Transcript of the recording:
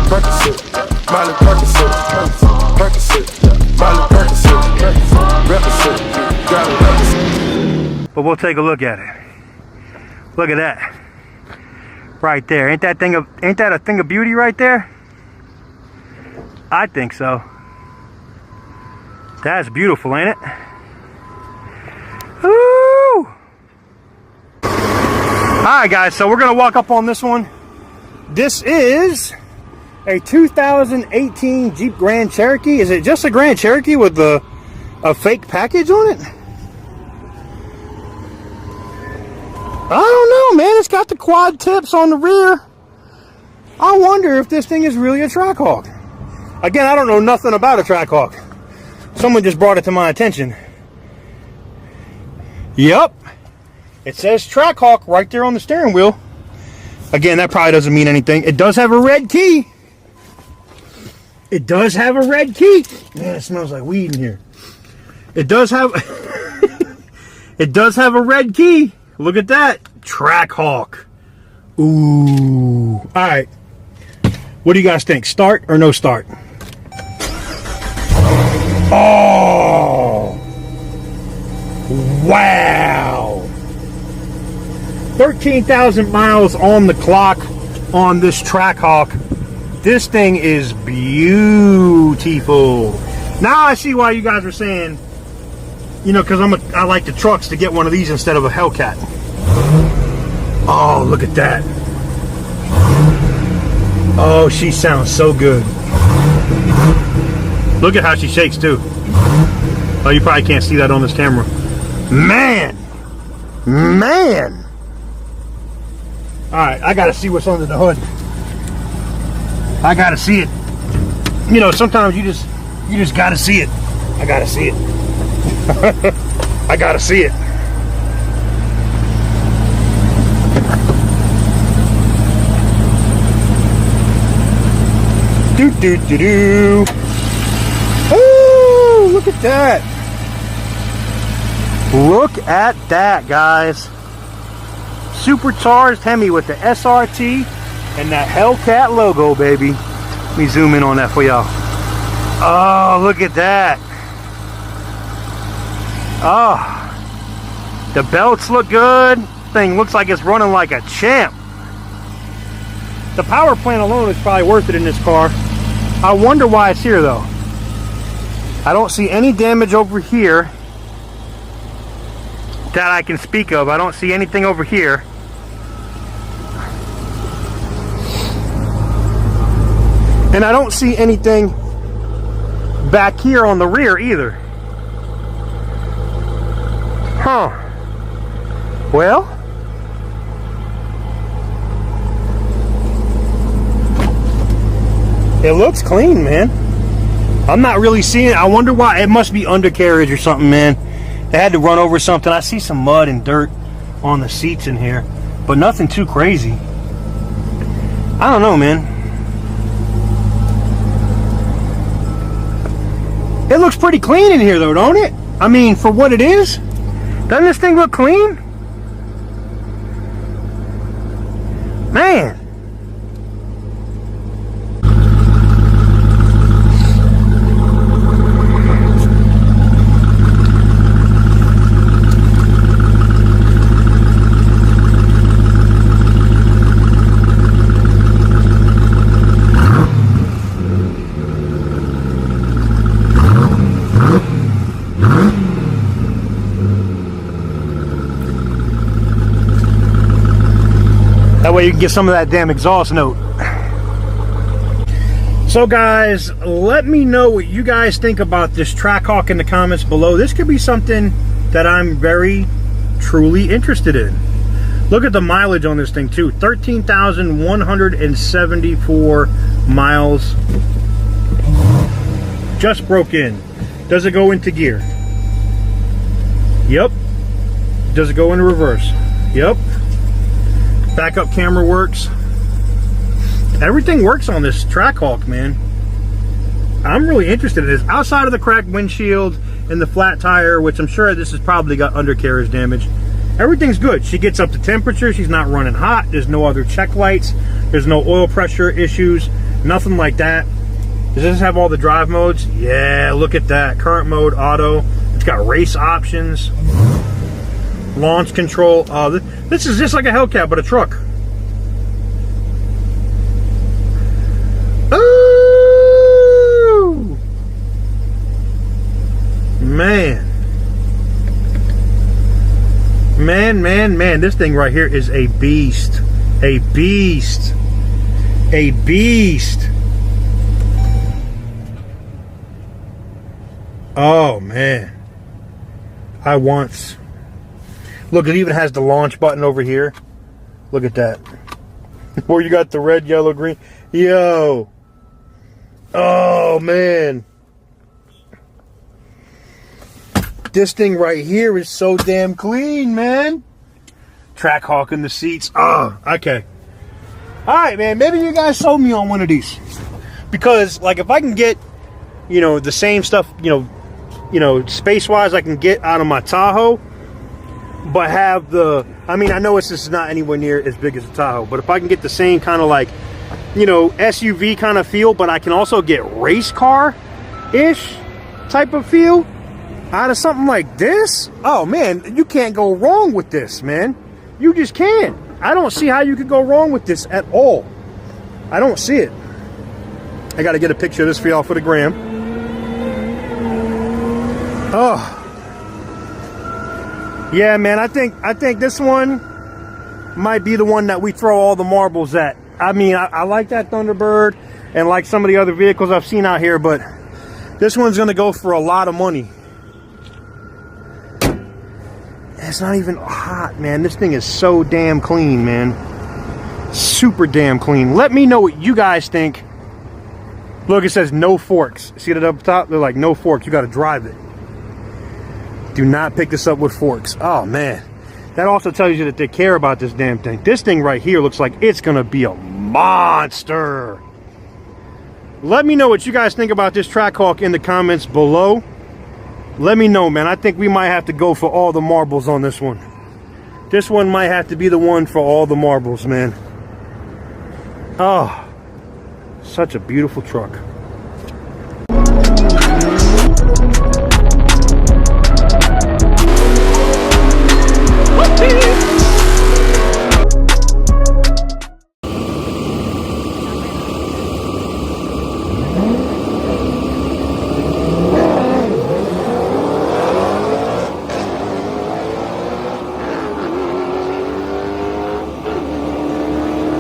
Percocet, Miley Percocet, Percocet, Miley Percocet, Percocet, got it, Percocet. But we'll take a look at it. Look at that. Right there. Ain't that a thing of beauty right there? I think so. That's beautiful, ain't it? Woo! Alright guys, so we're gonna walk up on this one. This is a 2018 Jeep Grand Cherokee. Is it just a Grand Cherokee with a fake package on it? I don't know, man. It's got the quad tips on the rear. I wonder if this thing is really a Trackhawk. Again, I don't know nothing about a Trackhawk. Someone just brought it to my attention. Yep. It says Trackhawk right there on the steering wheel. Again, that probably doesn't mean anything. It does have a red key. It does have a red key. Man, it smells like weed in here. It does have it does have a red key. Look at that. Trackhawk. Ooh. Alright. What do you guys think? Start or no start? Oh. Wow. 13,000 miles on the clock on this Trackhawk. This thing is beautiful. Now I see why you guys were saying, you know, because I like the trucks, to get one of these instead of a Hellcat. Oh, look at that. Oh, she sounds so good. Look at how she shakes too. Oh, you probably can't see that on this camera. Man. Man. Alright, I gotta see what's under the hood. I gotta see it. You know, sometimes you just gotta see it. I gotta see it. I gotta see it. Do do do do. Oh, look at that. Look at that, guys. Supercharged Hemi with the SRT and that Hellcat logo, baby. Let me zoom in on that for y'all. Oh, look at that. Oh, the belts look good. Thing looks like it's running like a champ. The power plant alone is probably worth it in this car. I wonder why it's here though. I don't see any damage over here that I can speak of. I don't see anything over here. And I don't see anything back here on the rear either. Huh. Well, it looks clean, man. I'm not really seeing it. I wonder why. It must be undercarriage or something, man. They had to run over something. I see some mud and dirt on the seats in here, but nothing too crazy. I don't know, man. It looks pretty clean in here though, don't it? I mean, for what it is. Doesn't this thing look clean? Man. That way you can get some of that damn exhaust note. So guys, let me know what you guys think about this Trackhawk in the comments below. This could be something that I'm very truly interested in. Look at the mileage on this thing too. 13,174 miles. Just broke in. Does it go into gear? Yep. Does it go into reverse? Yep. Backup camera works. Everything works on this Trackhawk, man. I'm really interested in this. Outside of the cracked windshield and the flat tire, which I'm sure this has probably got undercarriage damage, everything's good. She gets up to temperature. She's not running hot. There's no other check lights. There's no oil pressure issues. Nothing like that. Does this have all the drive modes? Yeah, look at that. Current mode, auto. It's got race options. Launch control. This is just like a Hellcat, but a truck. Ooh! Man. Man. This thing right here is a beast. A beast. A beast. Oh, man. Look, it even has the launch button over here. Look at that. Where you got the red, yellow, green. Yo. Oh, man. This thing right here is so damn clean, man. Trackhawk in the seats. Oh, okay. All right, man. Maybe you guys sold me on one of these. Because, like, if I can get, you know, the same stuff, you know, space-wise I can get out of my Tahoe, but have the, I mean, I know this is not anywhere near as big as a Tahoe, but if I can get the same kind of, like, you know, SUV kind of feel, but I can also get race car-ish type of feel out of something like this, oh, man, you can't go wrong with this, man. You just can't. I don't see how you could go wrong with this at all. I don't see it. I got to get a picture of this for y'all for the gram. Oh. Yeah, man, I think this one might be the one that we throw all the marbles at. I mean, I like that Thunderbird and like some of the other vehicles I've seen out here, but this one's going to go for a lot of money. It's not even hot, man. This thing is so damn clean, man. Super damn clean. Let me know what you guys think. Look, it says no forks. See it up top? They're like, no forks. You got to drive it. Do not pick this up with forks. Oh, man. That also tells you that they care about this damn thing. This thing right here looks like it's going to be a monster. Let me know what you guys think about this Trackhawk in the comments below. Let me know, man. I think we might have to go for all the marbles on this one. This one might have to be the one for all the marbles, man. Oh, such a beautiful truck.